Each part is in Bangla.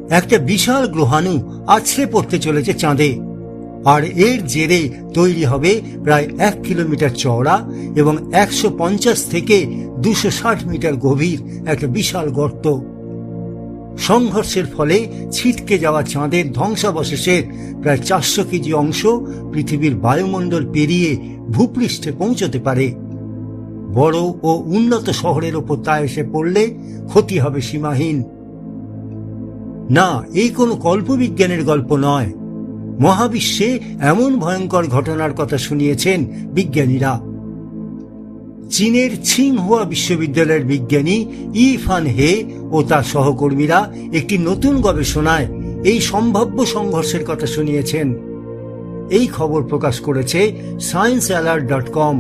একটা বিশাল গ্রহাণু আছড়ে পড়তে চলেছে চাঁদে, আর এর জেরে তৈরি হবে প্রায় 1 কিলোমিটার চওড়া এবং 150 থেকে 260 মিটার গভীর একটা বিশাল গর্ত। সংঘর্ষের ফলে ছিটকে যাওয়া চাঁদের ধ্বংসাবশেষের প্রায় 400 কেজি অংশ পৃথিবীর বায়ুমণ্ডল পেরিয়ে ভূপৃষ্ঠে পৌঁছতে পারে। বড় ও উন্নত শহরের ওপর তা এসে পড়লে ক্ষতি হবে সীমাহীন। না, এই কোনো কল্পবিজ্ঞানের গল্প নয়। মহাবিশ্বে এমন ভয়ঙ্কর ঘটনার কথা শুনিয়েছেন বিজ্ঞানীরা। চীনের ছিংহুয়া বিশ্ববিদ্যালয়ের বিজ্ঞানী ইফান হে ও তার সহকর্মীরা একটি নতুন গবেষণায় এই সম্ভাব্য সংঘর্ষের কথা শুনিয়েছেন। এই খবর প্রকাশ করেছে sciencealert.com।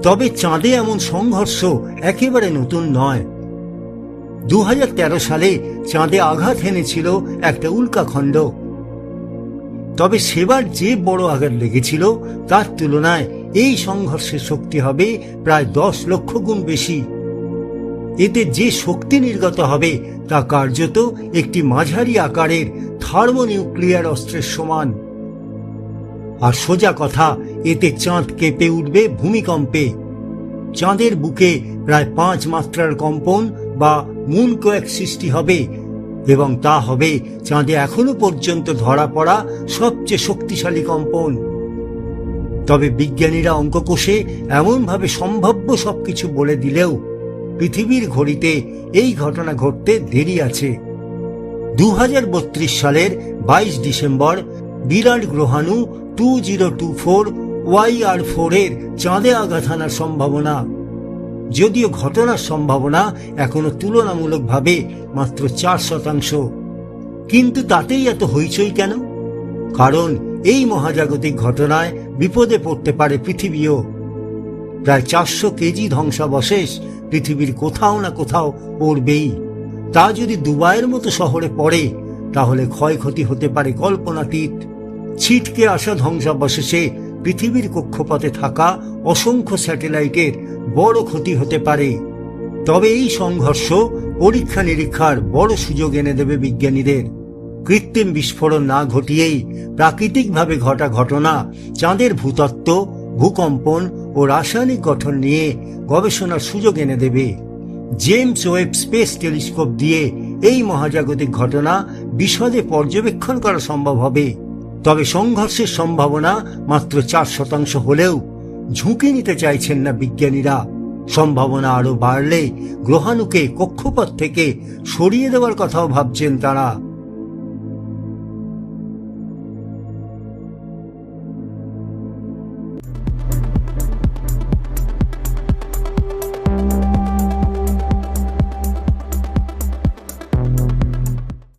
তবে চাঁদে এমন সংঘর্ষ একেবারে নতুন নয়। 2013 সালে চাঁদে আঘাত হেনেছিল একটা উল্কাখণ্ড। তবে সেবার যে বড় আঘাত লেগেছিল তার তুলনায় এই সংঘর্ষের শক্তি হবে প্রায় 10 লক্ষ গুণ বেশি। এতে যে শক্তি নির্গত হবে তা কার্যত একটি মাঝারি আকারের থার্মোনিউক্লিয়ার অস্ত্রের সমান। আর সোজা কথা, এতে চাঁদ কেঁপে উঠবে ভূমিকম্পে। চাঁদের বুকে প্রায় 5 মাত্রার কম্পন বা মুনকোয়েক সৃষ্টি হবে, এবং তা হবে চাঁদে এখনো পর্যন্ত ধরা পড়া সবচেয়ে শক্তিশালী কম্পন। তবে বিজ্ঞানীরা অঙ্ক কষে এমনভাবে সম্ভাব্য সবকিছু বলে দিলেও পৃথিবীর ঘড়িতে এই ঘটনা ঘটতে দেরি আছে। 2032 সালের 22 ডিসেম্বর বিরাট গ্রহাণু 2024 YR4 এর চাঁদে আঘাত হানার সম্ভাবনা। যদিও ঘটনার সম্ভাবনা এখনো তুলনামূলকভাবে মাত্র 4%, কিন্তু তাতেই এত হইচই কেন? কারণ এই মহাজাগতিক ঘটনায় বিপদে পড়তে পারে পৃথিবীও। প্রায় 400 কেজি ধ্বংসাবশেষ পৃথিবীর কোথাও না কোথাও পড়বেই। তা যদি দুবাইয়ের মতো শহরে পড়ে তাহলে ক্ষয়ক্ষতি হতে পারে কল্পনাতীত। ছিটকে আসা ধ্বংসাবশেষে পৃথিবীর কক্ষপথে থাকা অসংখ্য স্যাটেলাইটের বড় ক্ষতি হতে পারে। তবে এই সংঘর্ষ পরীক্ষা নিরীক্ষার বড় সুযোগ এনে দেবে বিজ্ঞানীদের। কৃত্রিম বিস্ফোরণ না ঘটিয়েই প্রাকৃতিকভাবে ঘটা ঘটনা চাঁদের ভূতত্ত্ব, ভূকম্পন ও রাসায়নিক গঠন নিয়ে গবেষণার সুযোগ এনে দেবে। জেমস ওয়েব স্পেস টেলিস্কোপ দিয়ে এই মহাজাগতিক ঘটনা বিশদে পর্যবেক্ষণ করা সম্ভব হবে। তবে সংঘর্ষের সম্ভাবনা মাত্র 4% হলেও ঝুঁকি নিতে চাইছেন না বিজ্ঞানীরা। সম্ভাবনা আরো বাড়লে গ্রহাণুকে কক্ষপথ থেকে সরিয়ে দেওয়ার কথাও ভাবছেন তারা।